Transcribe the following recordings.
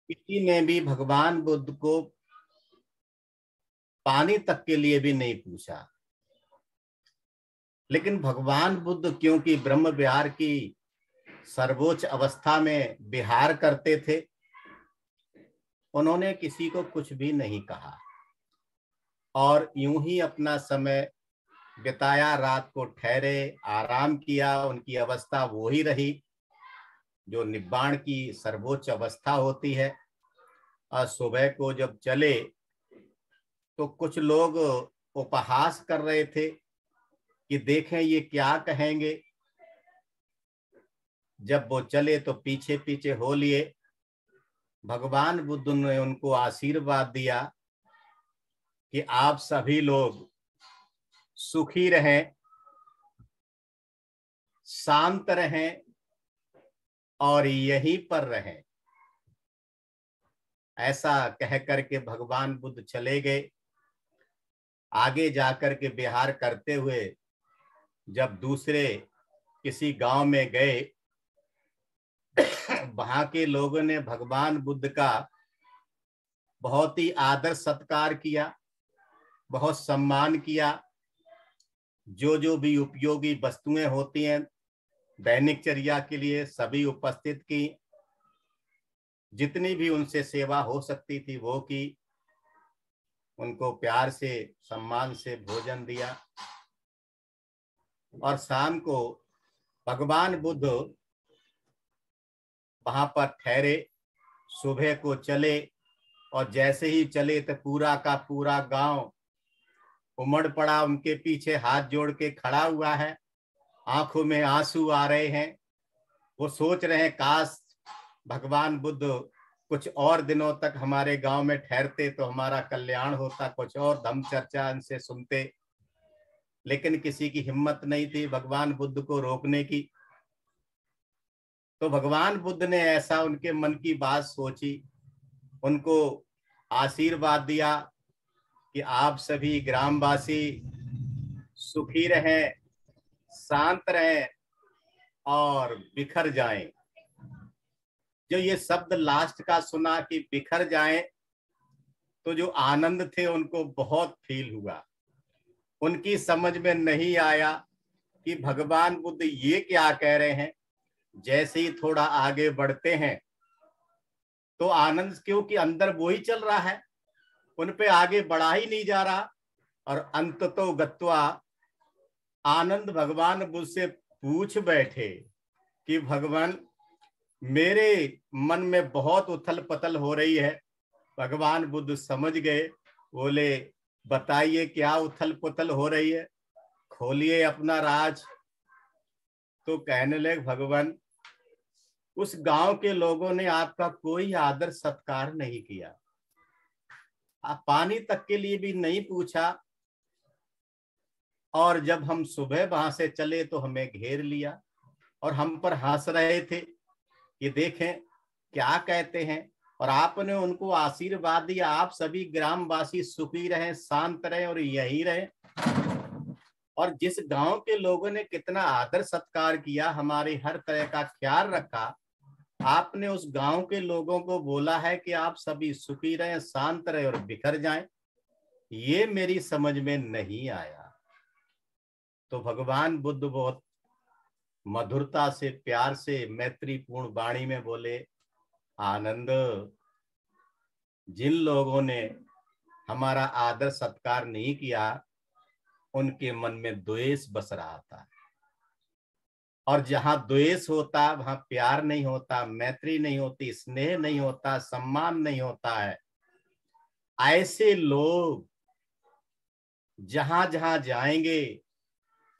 किसी ने भी भगवान बुद्ध को पानी तक के लिए भी नहीं पूछा। लेकिन भगवान बुद्ध क्योंकि ब्रह्म विहार की सर्वोच्च अवस्था में विहार करते थे, उन्होंने किसी को कुछ भी नहीं कहा और यूं ही अपना समय बिताया। रात को ठहरे, आराम किया। उनकी अवस्था वो ही रही जो निब्बाण की सर्वोच्च अवस्था होती है। और सुबह को जब चले तो कुछ लोग उपहास कर रहे थे कि देखें ये क्या कहेंगे। जब वो चले तो पीछे पीछे हो लिए। भगवान बुद्ध ने उनको आशीर्वाद दिया कि आप सभी लोग सुखी रहें, शांत रहें और यहीं पर रहें। ऐसा कह करके भगवान बुद्ध चले गए। आगे जाकर के विहार करते हुए जब दूसरे किसी गांव में गए, वहां के लोगों ने भगवान बुद्ध का बहुत ही आदर सत्कार किया, बहुत सम्मान किया। जो जो भी उपयोगी वस्तुएं होती हैं दैनिक चर्या के लिए सभी उपस्थित की। जितनी भी उनसे सेवा हो सकती थी वो की। उनको प्यार से सम्मान से भोजन दिया। और शाम को भगवान बुद्ध वहां पर ठहरे। सुबह को चले और जैसे ही चले तो पूरा का पूरा गांव उमड़ पड़ा। उनके पीछे हाथ जोड़ के खड़ा हुआ है, आंखों में आंसू आ रहे हैं। वो सोच रहे हैं काश भगवान बुद्ध कुछ और दिनों तक हमारे गांव में ठहरते तो हमारा कल्याण होता, कुछ और धम्म चर्चा इनसे सुनते। लेकिन किसी की हिम्मत नहीं थी भगवान बुद्ध को रोकने की। तो भगवान बुद्ध ने ऐसा उनके मन की बात सोची, उनको आशीर्वाद दिया कि आप सभी ग्रामवासी सुखी रहें, शांत रहें और बिखर जाएं। जो ये शब्द लास्ट का सुना कि बिखर जाएं, तो जो आनंद थे उनको बहुत फील हुआ। उनकी समझ में नहीं आया कि भगवान बुद्ध ये क्या कह रहे हैं। जैसे ही थोड़ा आगे बढ़ते हैं तो आनंद, क्योंकि अंदर वो ही चल रहा है, उन पे आगे बढ़ा ही नहीं जा रहा। और अंततो गत्वा आनंद भगवान बुद्ध से पूछ बैठे कि भगवान मेरे मन में बहुत उथल पथल हो रही है। भगवान बुद्ध समझ गए, बोले बताइए क्या उथल पुथल हो रही है, खोलिए अपना राज। तो कहने लगे भगवान उस गांव के लोगों ने आपका कोई आदर सत्कार नहीं किया, आप पानी तक के लिए भी नहीं पूछा। और जब हम सुबह वहां से चले तो हमें घेर लिया और हम पर हंस रहे थे कि देखें क्या कहते हैं। और आपने उनको आशीर्वाद दिया आप सभी ग्रामवासी सुखी रहें, शांत रहें और यही रहें। और जिस गांव के लोगों ने कितना आदर सत्कार किया, हमारे हर तरह का ख्याल रखा, आपने उस गांव के लोगों को बोला है कि आप सभी सुखी रहें, शांत रहें और बिखर जाएं। ये मेरी समझ में नहीं आया। तो भगवान बुद्ध बहुत मधुरता से, प्यार से, मैत्रीपूर्ण वाणी में बोले, आनंद, जिन लोगों ने हमारा आदर सत्कार नहीं किया उनके मन में द्वेष बस रहा था। और जहां द्वेष होता वहां प्यार नहीं होता, मैत्री नहीं होती, स्नेह नहीं होता, सम्मान नहीं होता है। ऐसे लोग जहां जहां जाएंगे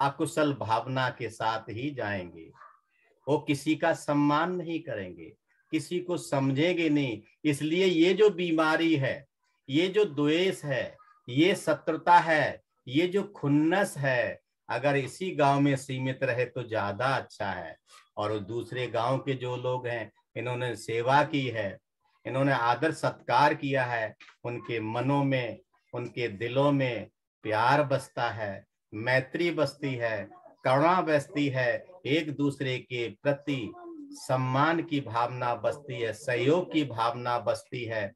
अकुशल भावना के साथ ही जाएंगे। वो किसी का सम्मान नहीं करेंगे, किसी को समझेंगे नहीं। इसलिए ये जो बीमारी है, ये जो द्वेष है, ये शत्रुता है, ये जो खुन्नस है, अगर इसी गांव में सीमित रहे तो ज्यादा अच्छा है। और दूसरे गांव के जो लोग हैं, इन्होंने सेवा की है, इन्होंने आदर सत्कार किया है, उनके मनों में, उनके दिलों में प्यार बसता है, मैत्री बसती है, करुणा बसती है, एक दूसरे के प्रति सम्मान की भावना बसती है, सहयोग की भावना बसती है।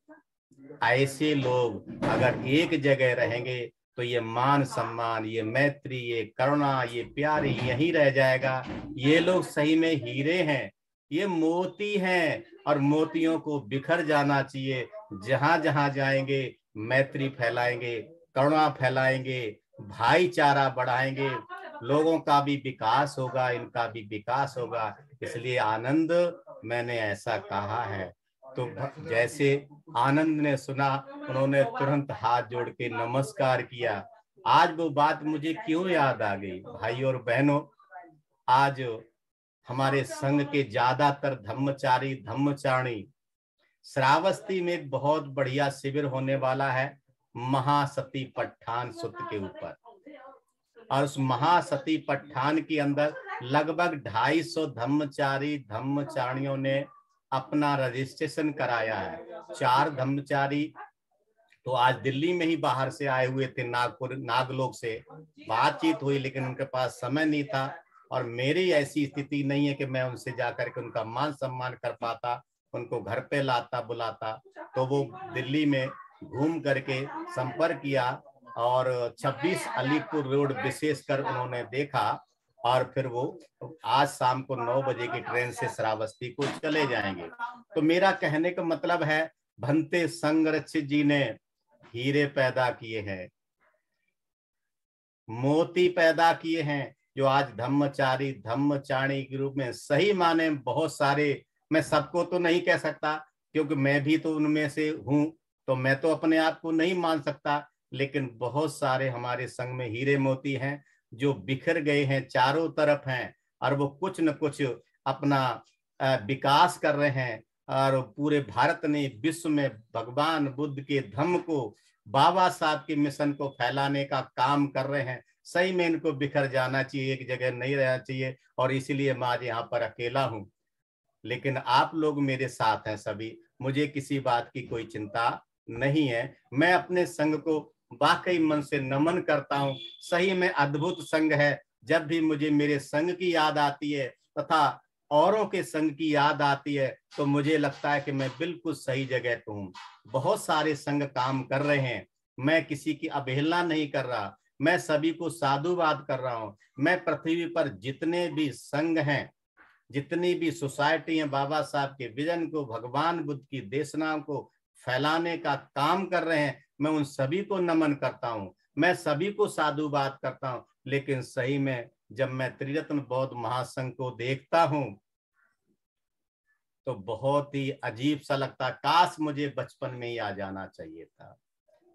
ऐसे लोग अगर एक जगह रहेंगे तो ये मान सम्मान, ये मैत्री, ये करुणा, ये प्यार यहीं रह जाएगा। ये लोग सही में हीरे हैं, ये मोती हैं, और मोतियों को बिखर जाना चाहिए। जहां जहां जाएंगे मैत्री फैलाएंगे, करुणा फैलाएंगे, भाईचारा बढ़ाएंगे, लोगों का भी विकास होगा, इनका भी विकास होगा। इसलिए आनंद मैंने ऐसा कहा है। तो जैसे आनंद ने सुना, उन्होंने तुरंत हाथ जोड़ के नमस्कार किया। आज वो बात मुझे क्यों याद आ गई? भाई और बहनों, आज हमारे संघ के ज्यादातर धम्मचारी धम्मचारिणी, श्रावस्ती में एक बहुत बढ़िया शिविर होने वाला है महासती पठान सुत के ऊपर। और उस महासती पठान के अंदर लगभग 250 धम्मचारी धम्मचारिणियों ने अपना रजिस्ट्रेशन कराया है। 4 धम्मचारी तो आज दिल्ली में ही बाहर से आए हुए थे, नागपुर नागलोक से बातचीत हुई, लेकिन उनके पास समय नहीं था। और मेरी ऐसी स्थिति नहीं है कि मैं उनसे जाकर के उनका मान सम्मान कर पाता, उनको घर पे लाता बुलाता। तो वो दिल्ली में घूम करके संपर्क किया और 26 अलीपुर रोड विशेषकर उन्होंने देखा, और फिर वो आज शाम को 9 बजे की ट्रेन से श्रावस्ती को चले जाएंगे। तो मेरा कहने का मतलब है, भंते संगरक्षित जी ने हीरे पैदा किए हैं, मोती पैदा किए हैं, जो आज धम्मचारी धम्मचारिणी के रूप में सही माने बहुत सारे, मैं सबको तो नहीं कह सकता क्योंकि मैं भी तो उनमें से हूं, तो मैं तो अपने आप को नहीं मान सकता, लेकिन बहुत सारे हमारे संग में हीरे मोती हैं जो बिखर गए हैं, चारों तरफ हैं, और वो कुछ न कुछ अपना विकास कर रहे हैं। और पूरे भारत ने विश्व में भगवान बुद्ध के धम्म को, बाबा साहब के मिशन को फैलाने का काम कर रहे हैं। सही में इनको बिखर जाना चाहिए, एक जगह नहीं रहना चाहिए। और इसीलिए मैं आज यहाँ पर अकेला हूँ, लेकिन आप लोग मेरे साथ हैं सभी, मुझे किसी बात की कोई चिंता नहीं है। मैं अपने संघ को वाकई मन से नमन करता हूँ। सही में अद्भुत संघ है। जब भी मुझे मेरे संघ की याद आती है तथा औरों के संघ की याद आती है, तो मुझे लगता है कि मैं बिल्कुल सही जगह पे हूँ। बहुत सारे संघ काम कर रहे हैं, मैं किसी की अवहेलना नहीं कर रहा, मैं सभी को साधुवाद कर रहा हूँ। मैं पृथ्वी पर जितने भी संघ हैं, जितनी भी सोसाइटी है, बाबा साहब के विजन को, भगवान बुद्ध की देशनाओं को फैलाने का काम कर रहे हैं, मैं उन सभी को नमन करता हूं, मैं सभी को साधुवाद करता हूं। लेकिन सही में जब मैं त्रिरत्न बौद्ध महासंघ को देखता हूं तो बहुत ही अजीब सा लगता, काश मुझे बचपन में ही आ जाना चाहिए था।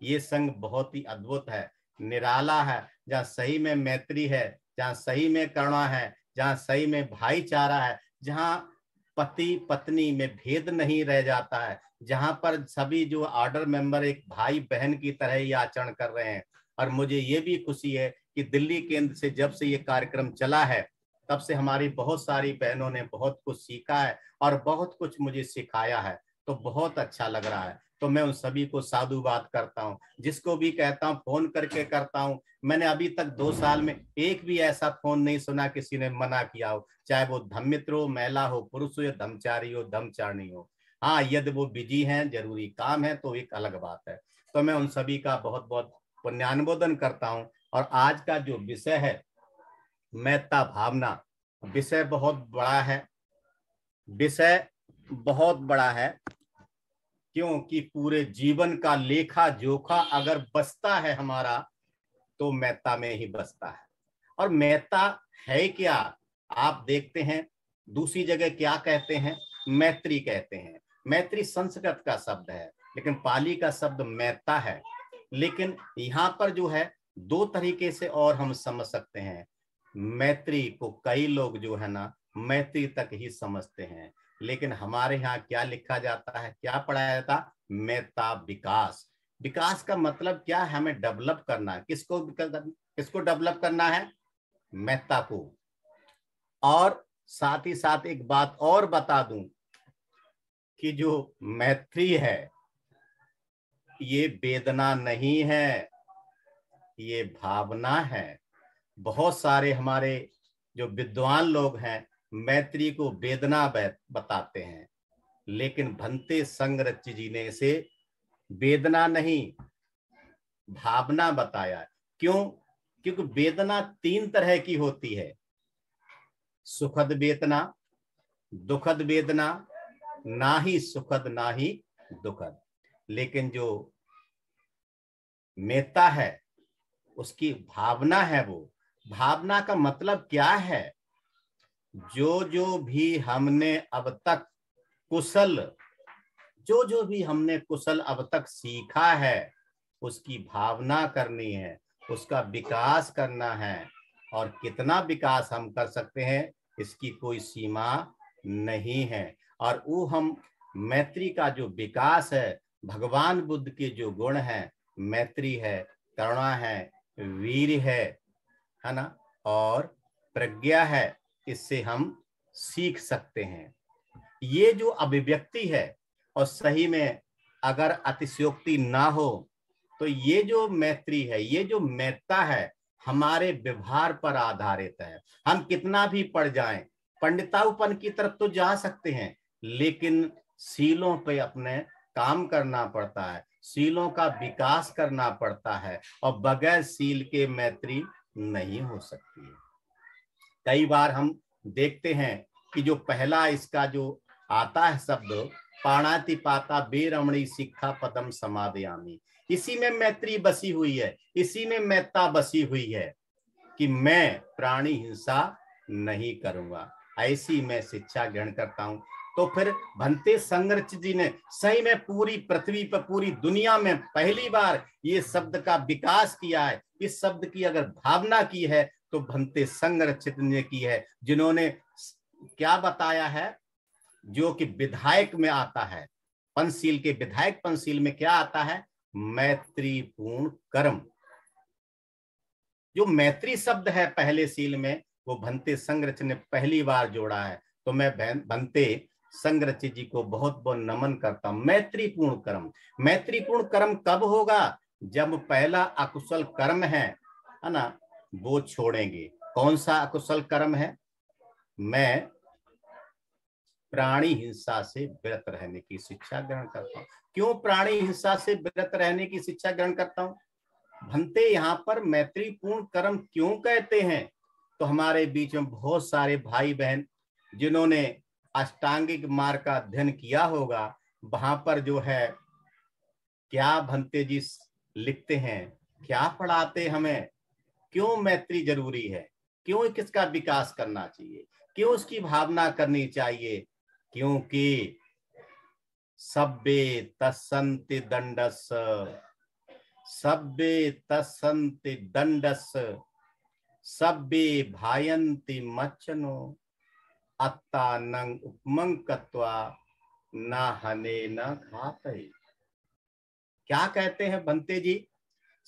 ये संघ बहुत ही अद्भुत है, निराला है, जहाँ सही में मैत्री है, जहाँ सही में करुणा है, जहाँ सही में भाईचारा है, जहाँ पति पत्नी में भेद नहीं रह जाता है, जहाँ पर सभी जो ऑर्डर मेंबर एक भाई बहन की तरह ही आचरण कर रहे हैं। और मुझे ये भी खुशी है कि दिल्ली केंद्र से जब से ये कार्यक्रम चला है, तब से हमारी बहुत सारी बहनों ने बहुत कुछ सीखा है और बहुत कुछ मुझे सिखाया है, तो बहुत अच्छा लग रहा है। तो मैं उन सभी को साधुवाद करता हूँ, जिसको भी कहता हूँ फोन करके करता हूँ। मैंने अभी तक 2 साल में एक भी ऐसा फोन नहीं सुना किसी ने मना किया हो, चाहे वो धम्मित्र हो, महिला हो, पुरुष हो, या धम्मचारी हो, धम्मचारिणी हो। हाँ, यदि वो बिजी हैं, जरूरी काम है, तो एक अलग बात है। तो मैं उन सभी का बहुत बहुत पुण्यानुमोदन करता हूँ। और आज का जो विषय है मैत्ता भावना, विषय बहुत बड़ा है, विषय बहुत बड़ा है, क्योंकि पूरे जीवन का लेखा जोखा अगर बसता है हमारा, तो मैत्ता में ही बसता है। और मैत्ता है क्या? आप देखते हैं दूसरी जगह क्या कहते हैं, मैत्री कहते हैं। मैत्री संस्कृत का शब्द है, लेकिन पाली का शब्द मैत्ता है। लेकिन यहाँ पर जो है 2 तरीके से और हम समझ सकते हैं। मैत्री को कई लोग जो है ना मैत्री तक ही समझते हैं, लेकिन हमारे यहाँ क्या लिखा जाता है, क्या पढ़ाया जाता है? मैत्ता विकास। विकास का मतलब क्या है? हमें डेवलप करना है। किसको डेवलप करना है? मैत्ता को। और साथ ही साथ एक बात और बता दूं कि जो मैत्री है ये वेदना नहीं है, ये भावना है। बहुत सारे हमारे जो विद्वान लोग हैं मैत्री को वेदना बताते हैं, लेकिन भंते संगरच जी ने इसे वेदना नहीं भावना बताया। क्यों? क्योंकि वेदना 3 तरह की होती है, सुखद वेदना, दुखद वेदना, ना ही सुखद ना ही दुखद। लेकिन जो मेता है उसकी भावना है, वो भावना का मतलब क्या है? जो भी हमने अब तक कुशल जो भी हमने कुशल अब तक सीखा है उसकी भावना करनी है, उसका विकास करना है। और कितना विकास हम कर सकते हैं इसकी कोई सीमा नहीं है। और वो हम मैत्री का जो विकास है, भगवान बुद्ध के जो गुण हैं, मैत्री है, करुणा है, वीर है ना, और प्रज्ञा है, इससे हम सीख सकते हैं। ये जो अभिव्यक्ति है, और सही में अगर अतिशयोक्ति ना हो तो ये जो मैत्री है, ये जो मैत्ता है, हमारे व्यवहार पर आधारित है। हम कितना भी पढ़ जाएं, पंडिताऊपन की तरफ तो जा सकते हैं, लेकिन सीलों पे अपने काम करना पड़ता है, सीलों का विकास करना पड़ता है, और बगैर सील के मैत्री नहीं हो सकती है। कई बार हम देखते हैं कि जो पहला इसका जो आता है शब्द, पाणाति पाता बेरमणी शिक्षा पदम समादयामी, इसी में मैत्री बसी हुई है, इसी में मैत्ता बसी हुई है कि मैं प्राणी हिंसा नहीं करूंगा, ऐसी मैं शिक्षा ग्रहण करता हूं। तो फिर भंते संगरच जी ने सही में पूरी पृथ्वी पर, पूरी दुनिया में पहली बार ये शब्द का विकास किया है। इस शब्द की अगर भावना की है तो भंते संगरचित ने की है, जिन्होंने क्या बताया है, जो कि विधायक में आता है, पंचशील के विधायक पंचशील में क्या आता है, मैत्रीपूर्ण कर्म। जो मैत्री शब्द है पहले शील में, वो भंते संगरच ने पहली बार जोड़ा है। तो मैं भंते संगरच जी को बहुत बहुत नमन करता हूं। मैत्रीपूर्ण कर्म, मैत्रीपूर्ण कर्म कब होगा? जब पहला अकुशल कर्म है ना, वो छोड़ेंगे। कौन सा अकुशल कर्म है? मैं प्राणी हिंसा से विरत रहने की शिक्षा ग्रहण करता हूं। क्यों प्राणी हिंसा से विरत रहने की शिक्षा ग्रहण करता हूं? भंते यहाँ पर मैत्रीपूर्ण कर्म क्यों कहते हैं? तो हमारे बीच में बहुत सारे भाई बहन जिन्होंने अष्टांगिक मार्ग का अध्ययन किया होगा, वहां पर जो है क्या भंते जी लिखते हैं, क्या पढ़ाते हमें, क्यों मैत्री जरूरी है, क्यों किसका विकास करना चाहिए, क्यों उसकी भावना करनी चाहिए? क्योंकि सब्बे तस्सन्ति दंडस, सब्बे तस्सन्ति दंडस, सब्बे भायन्ति मच्चनो, अत्ता नंग उपमंग कत्वा न हने न घाते। क्या कहते हैं भंते जी?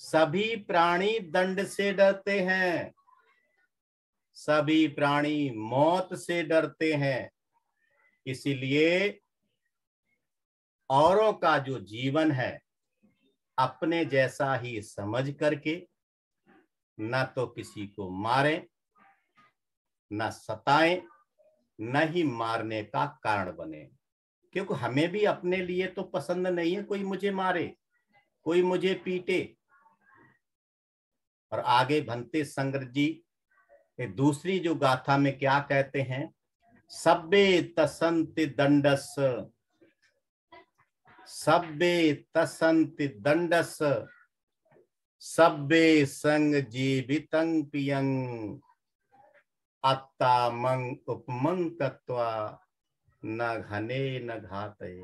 सभी प्राणी दंड से डरते हैं, सभी प्राणी मौत से डरते हैं, इसीलिए औरों का जो जीवन है अपने जैसा ही समझ करके न तो किसी को मारे, न सताएं, न ही मारने का कारण बने। क्योंकि हमें भी अपने लिए तो पसंद नहीं है कोई मुझे मारे, कोई मुझे पीटे। और आगे भंते संगरच जी दूसरी जो गाथा में क्या कहते हैं, सब्बे तसन्ति दंडस, सब्बे तसन्ति दंडस, सब्बे संग जीवितं पियं, अत्ता मंग उपमंग कत्वा न घने न घाते।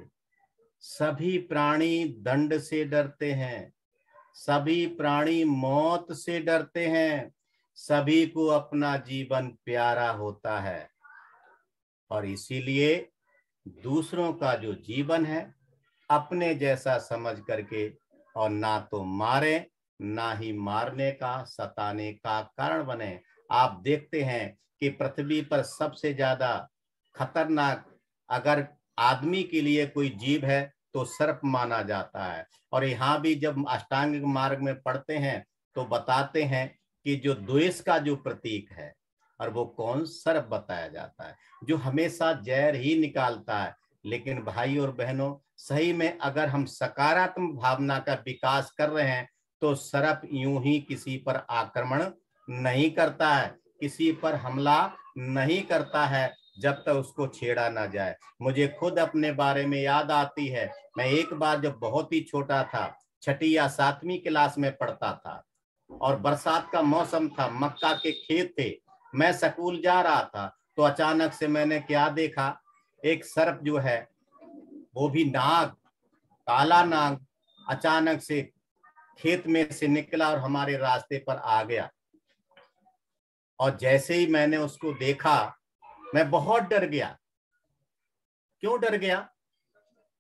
सभी प्राणी दंड से डरते हैं, सभी प्राणी मौत से डरते हैं, सभी को अपना जीवन प्यारा होता है, और इसीलिए दूसरों का जो जीवन है अपने जैसा समझ करके, और ना तो मारे ना ही मारने का, सताने का कारण बने। आप देखते हैं कि पृथ्वी पर सबसे ज्यादा खतरनाक अगर आदमी के लिए कोई जीव है तो सर्प माना जाता है। और यहाँ भी जब अष्टांगिक मार्ग में पढ़ते हैं तो बताते हैं कि जो द्वेष का जो प्रतीक है, और वो कौन? सर्प बताया जाता है, जो हमेशा जहर ही निकालता है। लेकिन भाई और बहनों, सही में अगर हम सकारात्मक भावना का विकास कर रहे हैं तो सर्प यूं ही किसी पर आक्रमण नहीं करता है, किसी पर हमला नहीं करता है जब तक उसको छेड़ा ना जाए। मुझे खुद अपने बारे में याद आती है, मैं एक बार जब बहुत ही छोटा था, 6ठी या 7वीं क्लास में पढ़ता था और बरसात का मौसम था, मक्का के खेत थे, मैं स्कूल जा रहा था, तो अचानक से मैंने क्या देखा, एक सर्प जो है, वो भी नाग, काला नाग, अचानक से खेत में से निकला और हमारे रास्ते पर आ गया। और जैसे ही मैंने उसको देखा, मैं बहुत डर गया। क्यों डर गया?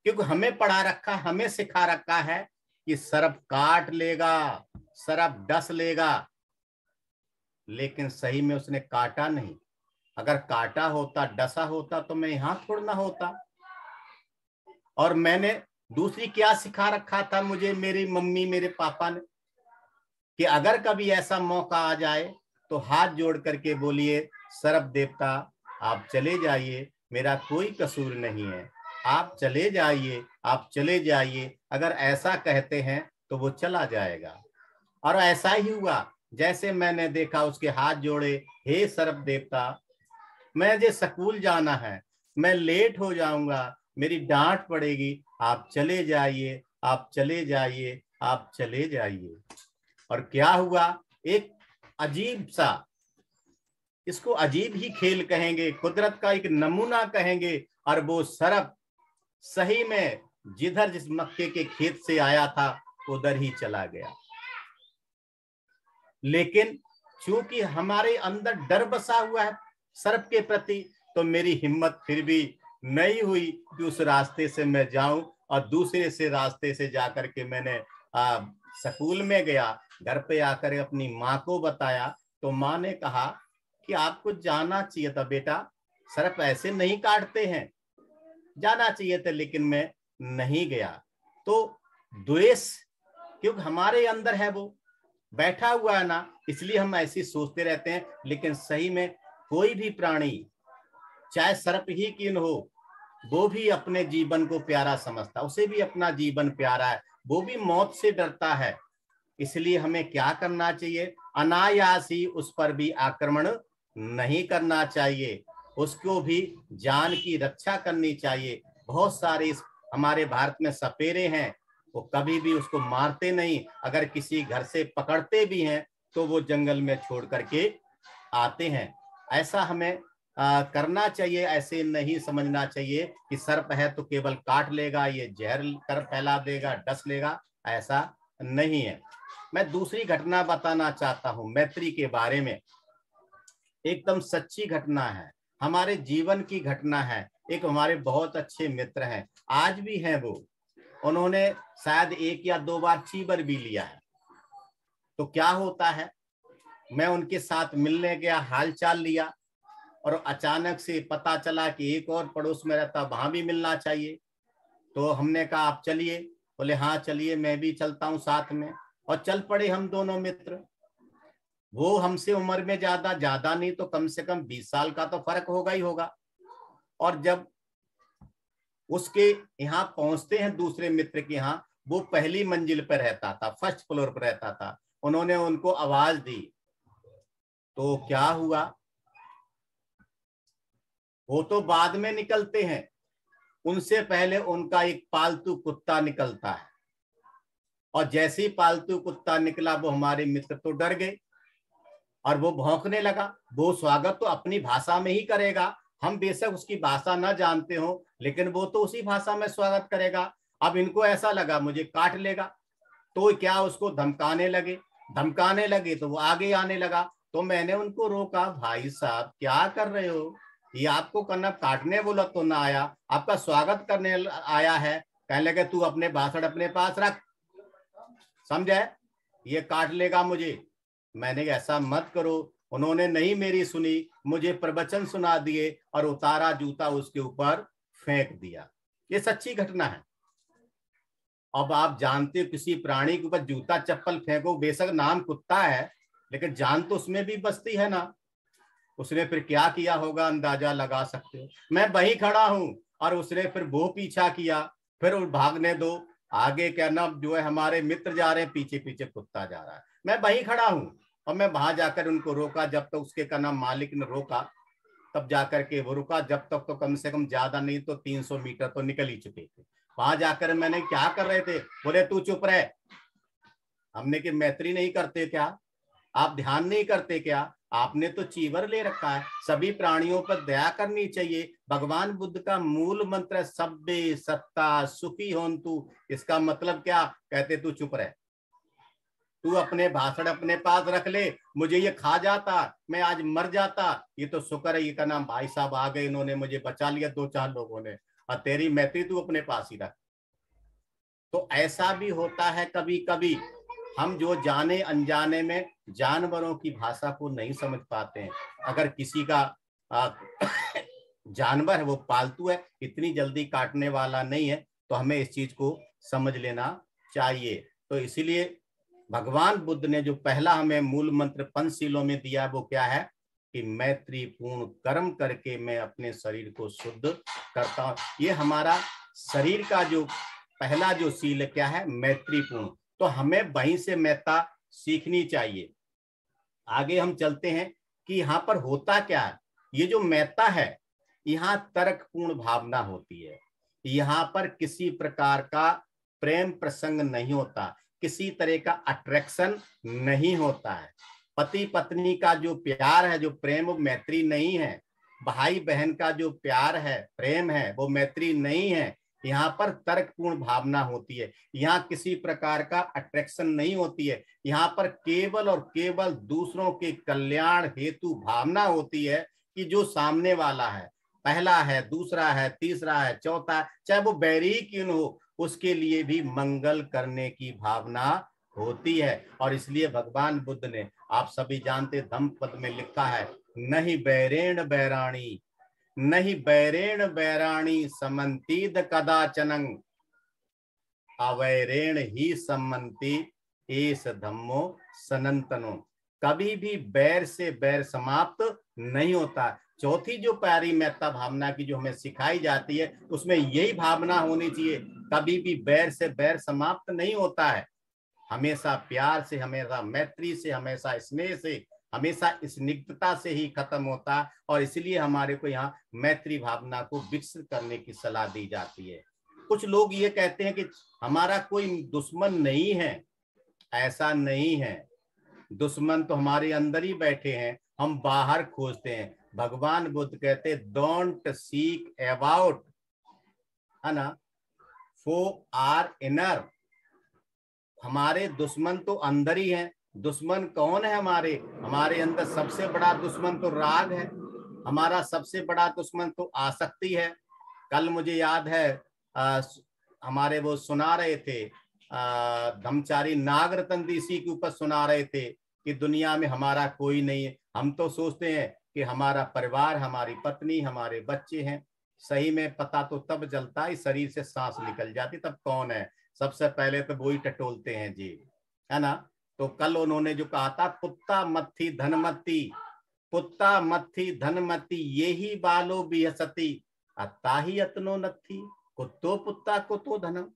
क्योंकि हमें पढ़ा रखा, हमें सिखा रखा है कि सर्प काट लेगा, सर्प डस लेगा, लेकिन सही में उसने काटा नहीं। अगर काटा होता, डसा होता तो मैं यहां थोड़ा ना होता। और मैंने दूसरी क्या सिखा रखा था मुझे मेरी मम्मी, मेरे पापा ने, कि अगर कभी ऐसा मौका आ जाए तो हाथ जोड़ करके बोलिए, सर्प देवता आप चले जाइए, मेरा कोई कसूर नहीं है, आप चले जाइए, आप चले जाइए। अगर ऐसा कहते हैं तो वो चला जाएगा। और ऐसा ही हुआ, जैसे मैंने देखा उसके हाथ जोड़े, हे सर्प देवता, मुझे स्कूल जाना है, मैं लेट हो जाऊंगा, मेरी डांट पड़ेगी, आप चले जाइए, आप चले जाइए, आप चले जाइए। और क्या हुआ, एक अजीब सा, इसको अजीब ही खेल कहेंगे, कुदरत का एक नमूना कहेंगे, और वो सर्प सही में जिधर जिस मक्के के खेत से आया था उधर ही चला गया। लेकिन चूंकि हमारे अंदर डर बसा हुआ है सर्प के प्रति, तो मेरी हिम्मत फिर भी नहीं हुई कि उस रास्ते से मैं जाऊं, और दूसरे से रास्ते से जाकर के मैंने स्कूल में गया। घर पे आकर अपनी माँ को बताया, तो माँ ने कहा कि आपको जाना चाहिए था बेटा, सर्प ऐसे नहीं काटते हैं, जाना चाहिए था, लेकिन मैं नहीं गया। तो द्वेष क्योंकि हमारे अंदर है, वो बैठा हुआ है ना, इसलिए हम ऐसी सोचते रहते हैं। लेकिन सही में कोई भी प्राणी, चाहे सर्प ही क्यों न हो, वो भी अपने जीवन को प्यारा समझता, उसे भी अपना जीवन प्यारा है, वो भी मौत से डरता है। इसलिए हमें क्या करना चाहिए, अनायास ही उस पर भी आक्रमण नहीं करना चाहिए, उसको भी जान की रक्षा करनी चाहिए। बहुत सारे हमारे भारत में सपेरे हैं, वो कभी भी उसको मारते नहीं, अगर किसी घर से पकड़ते भी हैं तो वो जंगल में छोड़ करके आते हैं। ऐसा हमें करना चाहिए, ऐसे नहीं समझना चाहिए कि सर्प है तो केवल काट लेगा, ये जहर कर फैला देगा, डस लेगा, ऐसा नहीं है। मैं दूसरी घटना बताना चाहता हूं मैत्री के बारे में, एकदम सच्ची घटना है, हमारे जीवन की घटना है। एक हमारे बहुत अच्छे मित्र हैं, आज भी हैं वो, उन्होंने शायद 1 या 2 बार चीबर भी लिया है। तो क्या होता है, मैं उनके साथ मिलने गया, हालचाल लिया, और अचानक से पता चला कि एक और पड़ोस में रहता, वहां भी मिलना चाहिए। तो हमने कहा आप चलिए, बोले हाँ चलिए, मैं भी चलता हूँ साथ में। और चल पड़े हम दोनों मित्र। वो हमसे उम्र में ज्यादा नहीं तो कम से कम 20 साल का तो फर्क होगा ही होगा। और जब उसके यहाँ पहुंचते हैं दूसरे मित्र के यहाँ, वो पहली मंजिल पर रहता था, फर्स्ट फ्लोर पर रहता था। उन्होंने उनको आवाज दी, तो क्या हुआ, वो तो बाद में निकलते हैं, उनसे पहले उनका एक पालतू कुत्ता निकलता है। और जैसे ही पालतू कुत्ता निकला, वो हमारे मित्र तो डर गए और वो भौंकने लगा। वो स्वागत तो अपनी भाषा में ही करेगा, हम बेशक उसकी भाषा ना जानते हो, लेकिन वो तो उसी भाषा में स्वागत करेगा। अब इनको ऐसा लगा मुझे काट लेगा, तो क्या उसको धमकाने लगे तो वो आगे आने लगा। तो मैंने उनको रोका, भाई साहब क्या कर रहे हो, ये आपको करना, काटने बोला तो ना आया, आपका स्वागत करने आया है। कहने लगे तू अपने भाषण अपने पास रख, समझे, ये काट लेगा मुझे। मैंने ऐसा मत करो। उन्होंने नहीं मेरी सुनी, मुझे प्रवचन सुना दिए और उतारा जूता उसके ऊपर फेंक दिया। ये सच्ची घटना है। अब आप जानते हो किसी प्राणी के ऊपर जूता चप्पल फेंको, बेशक नाम कुत्ता है लेकिन जान तो उसमें भी बसती है ना। उसने फिर क्या किया होगा अंदाजा लगा सकते हो। मैं वहीं खड़ा हूं और उसने फिर वो पीछा किया, फिर भागने दो, आगे क्या ना जो है हमारे मित्र जा रहे हैं, पीछे पीछे कुत्ता जा रहा है, मैं वहीं खड़ा हूं और मैं वहां जाकर उनको रोका। जब तक उसके का नाम मालिक ने रोका तब जाकर के वो रुका, जब तक तो कम से कम ज्यादा नहीं तो 300 मीटर तो निकल ही चुके थे। वहां जाकर मैंने क्या कर रहे थे, बोले तू चुप रहे। हमने कि मैत्री नहीं करते क्या, आप ध्यान नहीं करते क्या, आपने तो चीवर ले रखा है, सभी प्राणियों पर दया करनी चाहिए। भगवान बुद्ध का मूल मंत्र है सब्बे सत्ता सुखी होन्तु। इसका मतलब क्या, कहते तू चुप रहे, तू अपने भाषण अपने पास रख ले, मुझे ये खा जाता, मैं आज मर जाता। ये तो शुक्र है ये का नाम भाई साहब आ गए, इन्होंने मुझे बचा लिया, 2-4 लोगों ने, और तेरी मैत्री तू अपने पास ही रख। तो ऐसा भी होता है कभी कभी, हम जो जाने अनजाने में जानवरों की भाषा को नहीं समझ पाते हैं। अगर किसी का जानवर है वो पालतू है, इतनी जल्दी काटने वाला नहीं है, तो हमें इस चीज को समझ लेना चाहिए। तो इसीलिए भगवान बुद्ध ने जो पहला हमें मूल मंत्र पंचशीलों में दिया वो क्या है कि मैत्री पूर्ण कर्म करके मैं अपने शरीर को शुद्ध करता हूं। ये हमारा शरीर का जो पहला जो सील क्या है, मैत्रीपूर्ण। तो हमें वहीं से मैत्ता सीखनी चाहिए। आगे हम चलते हैं कि यहाँ पर होता क्या है। ये जो मैत्ता है, यहाँ तर्कपूर्ण भावना होती है, यहाँ पर किसी प्रकार का प्रेम प्रसंग नहीं होता, किसी तरह का अट्रैक्शन नहीं होता है। पति पत्नी का जो प्यार है, जो प्रेम, वो मैत्री नहीं है। भाई बहन का जो प्यार है, प्रेम है, वो मैत्री नहीं है। यहाँ पर तर्कपूर्ण भावना होती है, यहाँ किसी प्रकार का अट्रैक्शन नहीं होती है। यहाँ पर केवल और केवल दूसरों के कल्याण हेतु भावना होती है कि जो सामने वाला है, पहला है, दूसरा है, तीसरा है, चौथा है, चाहे वो बैरी क्यों हो, उसके लिए भी मंगल करने की भावना होती है। और इसलिए भगवान बुद्ध ने, आप सभी जानते, धम्मपद में लिखा है, नहीं बैरेण बैराणी, नहीं बैरेण बैराणी समन्तीद कदाचनं, अवैरेण ही सम्मन्ति एस धम्मो सनातनो। कभी भी बैर से बैर समाप्त नहीं होता। चौथी जो प्यारी मैत्ता भावना की जो हमें सिखाई जाती है, उसमें यही भावना होनी चाहिए, कभी भी बैर से बैर समाप्त नहीं होता है। हमेशा प्यार से, हमेशा मैत्री से, हमेशा स्नेह से, हमेशा स्निग्धता से ही खत्म होता। और इसलिए हमारे को यहाँ मैत्री भावना को विकसित करने की सलाह दी जाती है। कुछ लोग ये कहते हैं कि हमारा कोई दुश्मन नहीं है, ऐसा नहीं है। दुश्मन तो हमारे अंदर ही बैठे हैं, हम बाहर खोजते हैं। भगवान बुद्ध कहते डोंट सीक अबाउट, है ना, फो आर इनर। हमारे दुश्मन तो अंदर ही है। दुश्मन कौन है हमारे, हमारे अंदर सबसे बड़ा दुश्मन तो राग है, हमारा सबसे बड़ा दुश्मन तो आसक्ति है। कल मुझे याद है हमारे वो सुना रहे थे धम्मचारी नागरत्न इसी के ऊपर सुना रहे थे कि दुनिया में हमारा कोई नहीं है। हम तो सोचते हैं कि हमारा परिवार, हमारी पत्नी, हमारे बच्चे हैं। सही में पता तो तब चलता है शरीर से सांस निकल जाती तब कौन है, सबसे पहले तो वो ही टटोलते हैं जी, है ना। तो कल उन्होंने जो कहा था, पुत्ता मत्थी धनमती, पुत्ता मत्थी धनमती, ये ही बालो बिहसती, अत्ता ही अतनो नत्थी, कुत्तो पुत्ता कुतो धनम।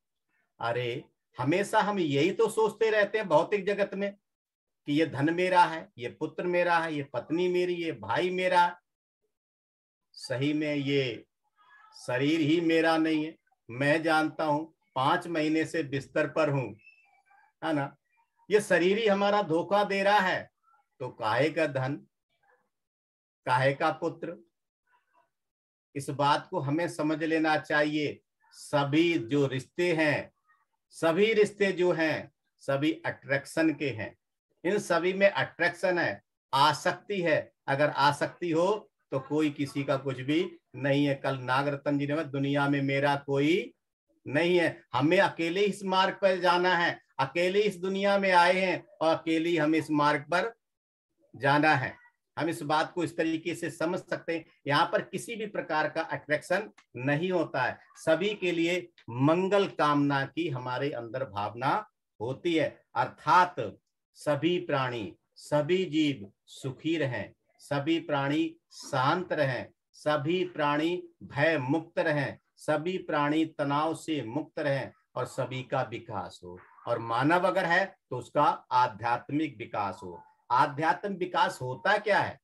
अरे हमेशा हम यही तो सोचते रहते हैं भौतिक जगत में कि ये धन मेरा है, ये पुत्र मेरा है, ये पत्नी मेरी, ये भाई मेरा। सही में ये शरीर ही मेरा नहीं है। मैं जानता हूं 5 महीने से बिस्तर पर हूं, है ना। ये शरीर ही हमारा धोखा दे रहा है। तो काहे का धन, काहे का पुत्र, इस बात को हमें समझ लेना चाहिए। सभी जो रिश्ते हैं, सभी रिश्ते जो हैं, सभी अट्रैक्शन के हैं। इन सभी में अट्रैक्शन है, आसक्ति है। अगर आसक्ति हो तो कोई किसी का कुछ भी नहीं है। कल नागरत्न जी ने, दुनिया में मेरा कोई नहीं है, हमें अकेले इस मार्ग पर जाना है, अकेले इस दुनिया में आए हैं और अकेले हमें इस मार्ग पर जाना है। हम इस बात को इस तरीके से समझ सकते हैं, यहाँ पर किसी भी प्रकार का अट्रैक्शन नहीं होता है। सभी के लिए मंगल कामना की हमारे अंदर भावना होती है। अर्थात सभी प्राणी, सभी जीव सुखी रहें, सभी प्राणी शांत रहें, सभी प्राणी भय मुक्त रहें, सभी प्राणी तनाव से मुक्त रहें और सभी का विकास हो। और मानव अगर है तो उसका आध्यात्मिक विकास हो। आध्यात्मिक विकास होता क्या है?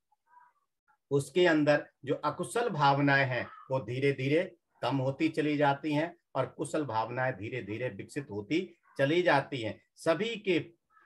उसके अंदर जो अकुशल भावनाएं हैं वो धीरे धीरे कम होती चली जाती हैं और कुशल भावनाएं धीरे धीरे विकसित होती चली जाती हैं।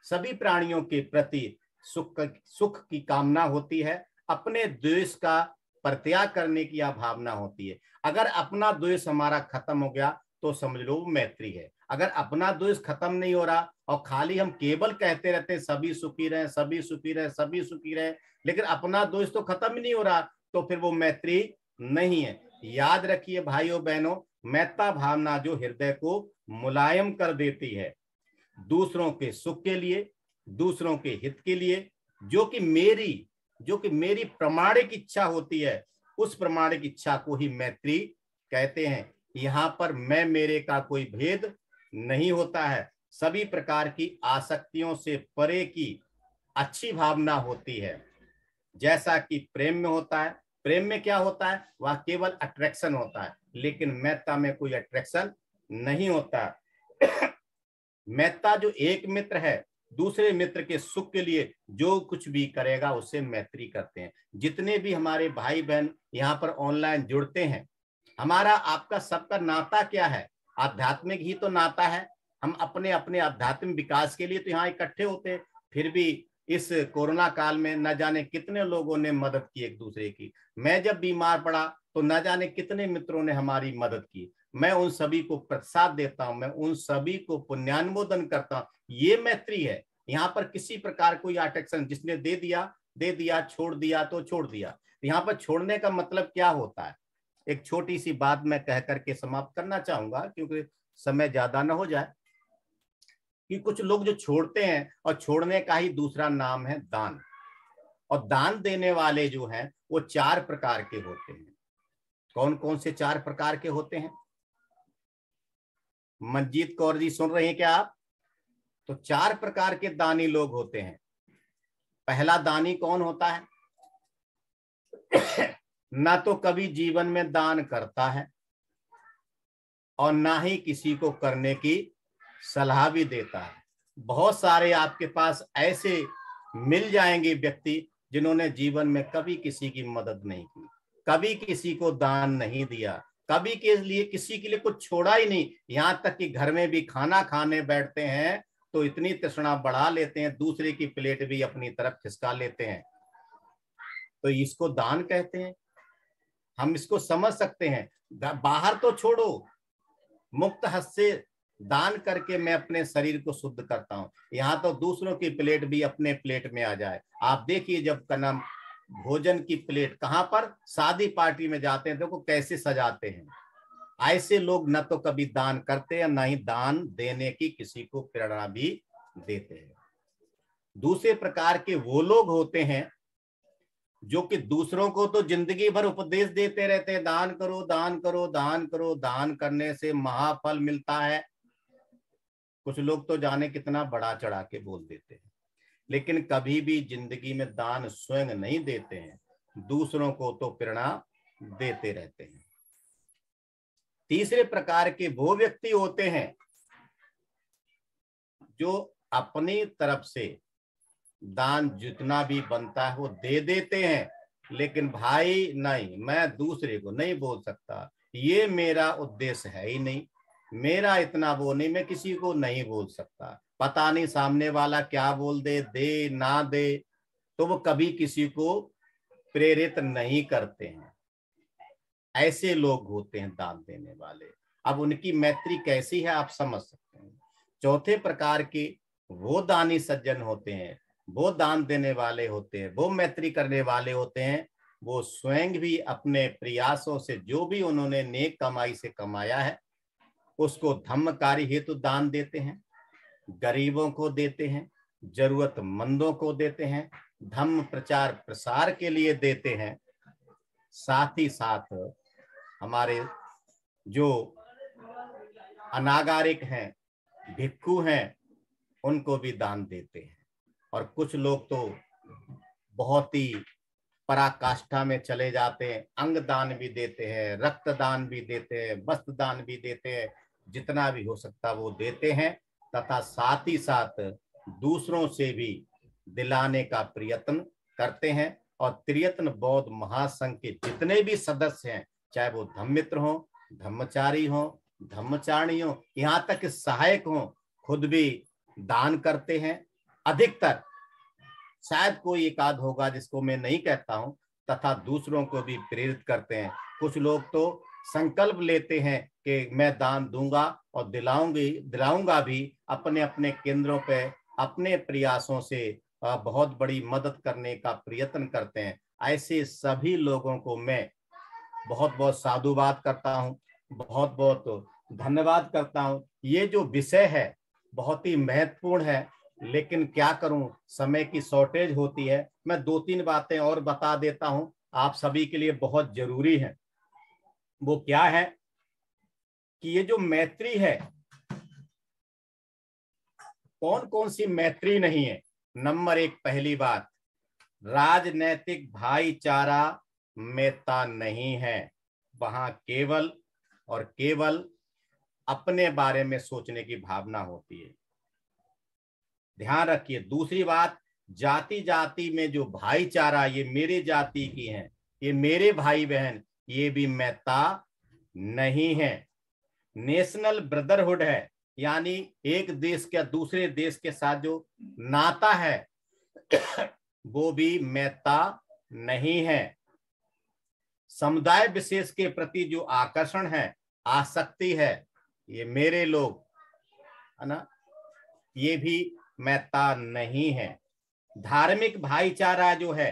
सभी प्राणियों के प्रति सुख की कामना होती है, अपने द्वेष का परित्याग करने की यह भावना होती है। अगर अपना द्वेष हमारा खत्म हो गया तो समझ लो मैत्री है। अगर अपना द्वेष खत्म नहीं हो रहा और खाली हम केवल कहते रहते सभी सुखी रहे, सभी सुखी रहे, सभी सुखी रहे, लेकिन अपना दोष तो खत्म ही नहीं हो रहा, तो फिर वो मैत्री नहीं है। याद रखिए भाइयों बहनों, मैत्ता भावना जो हृदय को मुलायम कर देती है, दूसरों के सुख के लिए, दूसरों के हित के लिए, जो कि मेरी प्रामाणिक इच्छा होती है, उस प्रामाणिक इच्छा को ही मैत्री कहते हैं। यहाँ पर मैं मेरे का कोई भेद नहीं होता है, सभी प्रकार की आसक्तियों से परे की अच्छी भावना होती है। जैसा कि प्रेम में होता है, प्रेम में क्या होता है? वह केवल अट्रैक्शन होता है, लेकिन मैत्ता में कोई अट्रैक्शन नहीं होता। मैत्ता जो एक मित्र है, दूसरे मित्र के सुख के लिए जो कुछ भी करेगा उससे मैत्री करते हैं। जितने भी हमारे भाई बहन यहाँ पर ऑनलाइन जुड़ते हैं, हमारा आपका सबका नाता क्या है? आध्यात्मिक ही तो नाता है। हम अपने अपने आध्यात्मिक विकास के लिए तो यहाँ इकट्ठे होते हैं। फिर भी इस कोरोना काल में न जाने कितने लोगों ने मदद की एक दूसरे की। मैं जब बीमार पड़ा तो न जाने कितने मित्रों ने हमारी मदद की। मैं उन सभी को प्रसाद देता हूं, मैं उन सभी को पुण्यानुमोदन करता हूं। ये मैत्री है। यहाँ पर किसी प्रकार कोई अट्रैक्शन, जिसने दे दिया, छोड़ दिया तो छोड़ दिया। यहाँ पर छोड़ने का मतलब क्या होता है? एक छोटी सी बात मैं कह करके समाप्त करना चाहूंगा, क्योंकि समय ज्यादा ना हो जाए, कि कुछ लोग जो छोड़ते हैं, और छोड़ने का ही दूसरा नाम है दान। और दान देने वाले जो हैं वो 4 प्रकार के होते हैं। कौन कौन से 4 प्रकार के होते हैं? मंजीत कौर जी सुन रहे हैं क्या आप? तो 4 प्रकार के दानी लोग होते हैं। पहला दानी कौन होता है? ना तो कभी जीवन में दान करता है और ना ही किसी को करने की सलाह भी देता है। बहुत सारे आपके पास ऐसे मिल जाएंगे व्यक्ति जिन्होंने जीवन में कभी किसी की मदद नहीं की, कभी किसी को दान नहीं दिया, कभी के लिए किसी के लिए कुछ छोड़ा ही नहीं। यहाँ तक कि घर में भी खाना खाने बैठते हैं तो इतनी तृष्णा बढ़ा लेते हैं, दूसरे की प्लेट भी अपनी तरफ खिसका लेते हैं। तो इसको दान कहते हैं। हम इसको समझ सकते हैं। बाहर तो छोड़ो, मुक्त हस्त से दान करके मैं अपने शरीर को शुद्ध करता हूं, यहाँ तो दूसरों की प्लेट भी अपने प्लेट में आ जाए। आप देखिए जब का नाम भोजन की प्लेट कहां पर शादी पार्टी में जाते हैं, देखो कैसे सजाते हैं। ऐसे लोग न तो कभी दान करते हैं, न ही दान देने की किसी को प्रेरणा भी देते हैं। दूसरे प्रकार के वो लोग होते हैं जो कि दूसरों को तो जिंदगी भर उपदेश देते रहते हैं, दान करो, दान करो, दान करो, दान करने से महाफल मिलता है। कुछ लोग तो जाने कितना बड़ा चढ़ा के बोल देते हैं, लेकिन कभी भी जिंदगी में दान स्वयं नहीं देते हैं, दूसरों को तो प्रेरणा देते रहते हैं। तीसरे प्रकार के वो व्यक्ति होते हैं जो अपनी तरफ से दान जितना भी बनता है वो दे देते हैं, लेकिन भाई नहीं, मैं दूसरे को नहीं बोल सकता, ये मेरा उद्देश्य है ही नहीं, मेरा इतना वो नहीं, मैं किसी को नहीं बोल सकता, पता नहीं सामने वाला क्या बोल दे, दे ना दे, तो वो कभी किसी को प्रेरित नहीं करते हैं। ऐसे लोग होते हैं दान देने वाले। अब उनकी मैत्री कैसी है आप समझ सकते हैं। चौथे प्रकार के वो दानी सज्जन होते हैं, वो दान देने वाले होते हैं, वो मैत्री करने वाले होते हैं, वो स्वयं भी अपने प्रयासों से जो भी उन्होंने नेक कमाई से कमाया है उसको धम्म कार्य हेतु दान देते हैं, गरीबों को देते हैं, जरूरतमंदों को देते हैं, धम्म प्रचार प्रसार के लिए देते हैं। साथ ही साथ हमारे जो अनागारिक हैं, भिक्षु हैं, उनको भी दान देते हैं। और कुछ लोग तो बहुत ही पराकाष्ठा में चले जाते हैं, अंग दान भी देते हैं, रक्त दान भी देते हैं, वस्त्र दान भी देते हैं, जितना भी हो सकता वो देते हैं, तथा साथ ही साथ दूसरों से भी दिलाने का प्रयत्न करते हैं। और त्रियत्न बौद्ध महासंघ के जितने भी सदस्य हैं, चाहे वो धम्मित्र हो, धम्मचारी हो, धम्मचारिणी हो, यहाँ तक सहायक हो, खुद भी दान करते हैं। अधिकतर, शायद कोई एक आध होगा जिसको मैं नहीं कहता हूं, तथा दूसरों को भी प्रेरित करते हैं। कुछ लोग तो संकल्प लेते हैं कि मैं दान दूंगा और दिलाऊंगा भी। अपने अपने केंद्रों पे अपने प्रयासों से बहुत बड़ी मदद करने का प्रयत्न करते हैं। ऐसे सभी लोगों को मैं बहुत बहुत साधुवाद करता हूं, बहुत बहुत धन्यवाद करता हूं। ये जो विषय है बहुत ही महत्वपूर्ण है, लेकिन क्या करूं, समय की शॉर्टेज होती है। मैं 2-3 बातें और बता देता हूं, आप सभी के लिए बहुत जरूरी है। वो क्या है कि ये जो मैत्री है, कौन कौन सी मैत्री नहीं है। नंबर 1, पहली बात, राजनैतिक भाईचारा मेता नहीं है। वहां केवल और केवल अपने बारे में सोचने की भावना होती है, ध्यान रखिए। दूसरी बात, जाति जाति में जो भाईचारा, ये मेरे जाति की हैं, ये मेरे भाई बहन, ये भी मेता नहीं है। नेशनल ब्रदरहुड है, यानी एक देश के दूसरे देश के साथ जो नाता है वो भी मेता नहीं है। समुदाय विशेष के प्रति जो आकर्षण है, आसक्ति है, ये मेरे लोग है ना, ये भी मेता नहीं है। धार्मिक भाईचारा जो है,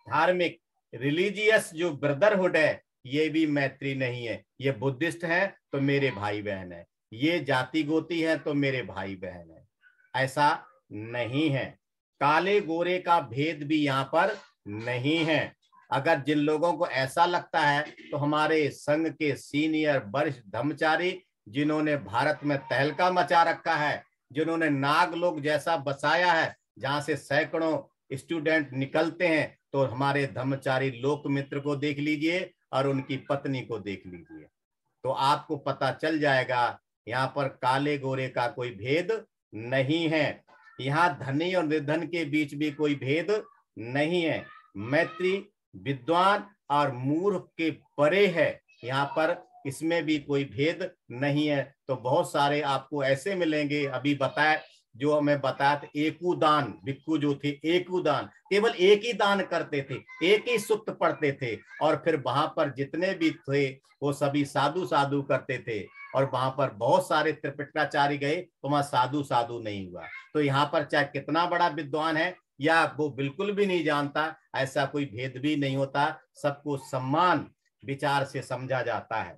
धार्मिक रिलीजियस जो ब्रदरहुड है, ये भी मैत्री नहीं है। ये बुद्धिस्ट है तो मेरे भाई बहन है, ये जाति गोती है तो मेरे भाई बहन है, ऐसा नहीं है। काले गोरे का भेद भी यहाँ पर नहीं है। अगर जिन लोगों को ऐसा लगता है तो हमारे संघ के सीनियर वरिष्ठ धर्मचारी, जिन्होंने भारत में तहलका मचा रखा है, जिन्होंने नागलोक जैसा बसाया है, जहां से सैकड़ों स्टूडेंट निकलते हैं, तो हमारे धर्मचारी लोकमित्र को देख लीजिए और उनकी पत्नी को देख लीजिए, तो आपको पता चल जाएगा यहाँ पर काले गोरे का कोई भेद नहीं है। यहाँ धनी और निर्धन के बीच भी कोई भेद नहीं है। मैत्री विद्वान और मूर्ख के परे है, यहाँ पर इसमें भी कोई भेद नहीं है। तो बहुत सारे आपको ऐसे मिलेंगे, अभी बताया जो मैं बताया था, एकूदान भिक्खु जो थे, एकूदान केवल एक ही दान करते थे, एक ही सूक्त पढ़ते थे, और फिर वहां पर जितने भी थे वो सभी साधु साधु करते थे। और वहां पर बहुत सारे त्रिपिटकाचार्य गए तो वहां साधु साधु नहीं हुआ। तो यहाँ पर चाहे कितना बड़ा विद्वान है या वो बिल्कुल भी नहीं जानता, ऐसा कोई भेद भी नहीं होता, सबको सम्मान विचार से समझा जाता है।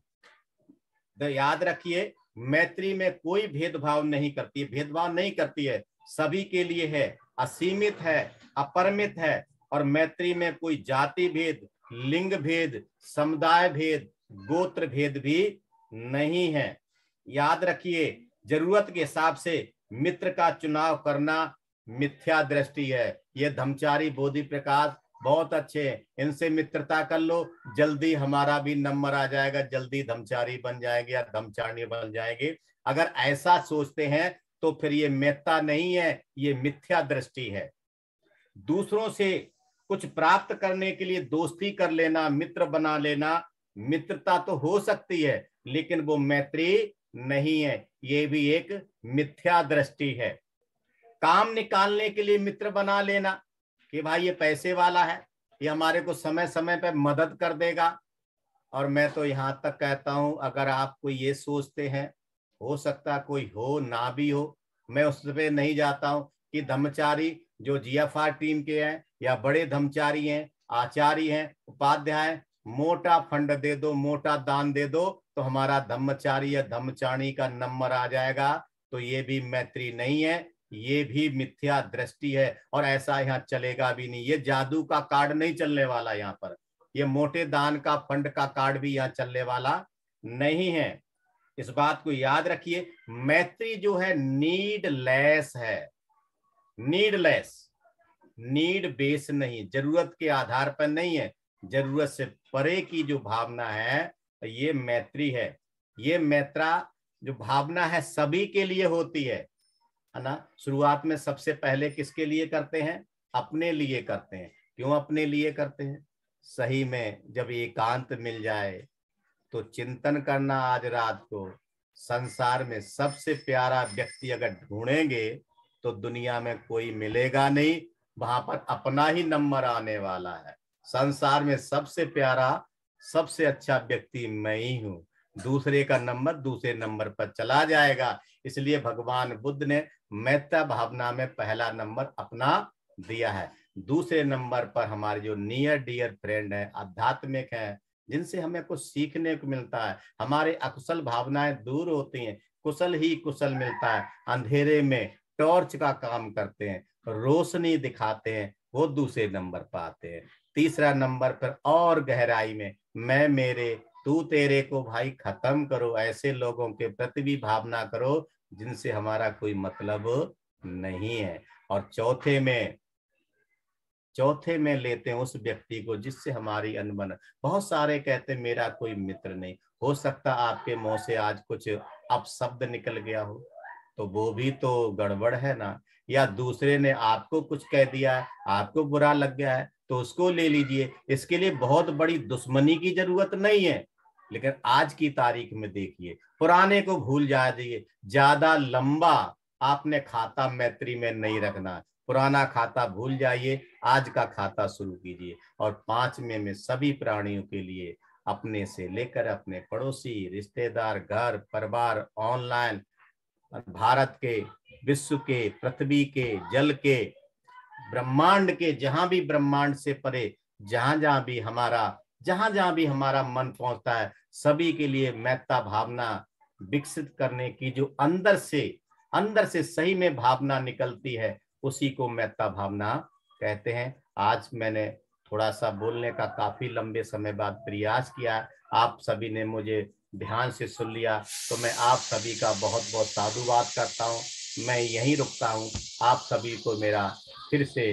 तो याद रखिए, मैत्री में कोई भेदभाव नहीं करती, भेदभाव नहीं करती है, सभी के लिए है, असीमित है, अपरिमित है। और मैत्री में कोई जाति भेद, लिंग भेद, समुदाय भेद, गोत्र भेद भी नहीं है। याद रखिए, जरूरत के हिसाब से मित्र का चुनाव करना मिथ्या दृष्टि है। ये धम्मचारी बोधि प्रकाश बहुत अच्छे, इनसे मित्रता कर लो, जल्दी हमारा भी नंबर आ जाएगा, जल्दी धम्मचारी बन जाएंगे या धम्मचारिणी बन जाएंगे। अगर ऐसा सोचते हैं तो फिर ये मेत्ता नहीं है, ये मिथ्या दृष्टि है। दूसरों से कुछ प्राप्त करने के लिए दोस्ती कर लेना, मित्र बना लेना, मित्रता तो हो सकती है, लेकिन वो मैत्री नहीं है, ये भी एक मिथ्या दृष्टि है। काम निकालने के लिए मित्र बना लेना कि भाई ये पैसे वाला है, ये हमारे को समय समय पे मदद कर देगा। और मैं तो यहाँ तक कहता हूं, अगर आप कोई ये सोचते हैं, हो सकता कोई हो ना भी हो, मैं उस पे नहीं जाता हूं कि धर्मचारी जो जीएफआर टीम के हैं या बड़े धर्मचारी हैं, आचार्य हैं, उपाध्याय, मोटा फंड दे दो, मोटा दान दे दो तो हमारा धर्मचारी या धर्मचारिणी का नंबर आ जाएगा। तो ये भी मैत्री नहीं है, ये भी मिथ्या दृष्टि है, और ऐसा यहाँ चलेगा भी नहीं। ये जादू का कार्ड नहीं चलने वाला यहाँ पर, ये मोटे दान का फंड का कार्ड भी यहाँ चलने वाला नहीं है। इस बात को याद रखिए, मैत्री जो है नीडलेस है, नीडलेस। नीड बेस नहीं, जरूरत के आधार पर नहीं है, जरूरत से परे की जो भावना है ये मैत्री है। ये मैत्रा जो भावना है सभी के लिए होती है ना। शुरुआत में सबसे पहले किसके लिए करते हैं? अपने लिए करते हैं। क्यों अपने लिए करते हैं? सही में जब एकांत मिल जाए तो चिंतन करना आज रात को, संसार में सबसे प्यारा व्यक्ति अगर ढूंढेंगे तो दुनिया में कोई मिलेगा नहीं, वहां पर अपना ही नंबर आने वाला है। संसार में सबसे प्यारा सबसे अच्छा व्यक्ति मैं ही हूँ, दूसरे का नंबर दूसरे नंबर पर चला जाएगा। इसलिए भगवान बुद्ध ने मैत्रा भावना में पहला नंबर अपना दिया है। दूसरे नंबर पर हमारे जो नियर डियर फ्रेंड है, आध्यात्मिक है, जिनसे हमें कुछ सीखने को मिलता है, हमारे अकुशल भावनाएं दूर होती हैं, कुशल ही कुशल मिलता है। अंधेरे में टॉर्च का काम करते हैं, रोशनी दिखाते हैं, वो दूसरे नंबर पर आते हैं। तीसरा नंबर पर और गहराई में मैं मेरे तू तेरे को भाई खत्म करो, ऐसे लोगों के प्रति भी भावना करो जिनसे हमारा कोई मतलब नहीं है। और चौथे में लेते हैं उस व्यक्ति को जिससे हमारी अनबन। बहुत सारे कहते हैं मेरा कोई मित्र नहीं। हो सकता आपके मुंह से आज कुछ अपशब्द निकल गया हो, तो वो भी तो गड़बड़ है ना। या दूसरे ने आपको कुछ कह दिया है, आपको बुरा लग गया है, तो उसको ले लीजिए। इसके लिए बहुत बड़ी दुश्मनी की जरूरत नहीं है। लेकिन आज की तारीख में देखिए, पुराने को भूल जाइए, ज्यादा लंबा आपने खाता मैत्री में नहीं रखना। पुराना खाता भूल जाइए, आज का खाता शुरू कीजिए। और पांचवें में सभी प्राणियों के लिए, अपने से लेकर अपने पड़ोसी, रिश्तेदार, घर परिवार, ऑनलाइन, भारत के, विश्व के, पृथ्वी के, जल के, ब्रह्मांड के, जहां भी ब्रह्मांड से परे जहां जहां भी हमारा मन पहुंचता है, सभी के लिए मैत्रा भावना विकसित करने की जो अंदर से सही में भावना निकलती है, उसी को मैत्रा भावना कहते हैं। आज मैंने थोड़ा सा बोलने का काफी लंबे समय बाद प्रयास किया, आप सभी ने मुझे ध्यान से सुन लिया, तो मैं आप सभी का बहुत बहुत साधुवाद करता हूँ। मैं यहीं रुकता हूँ। आप सभी को मेरा फिर से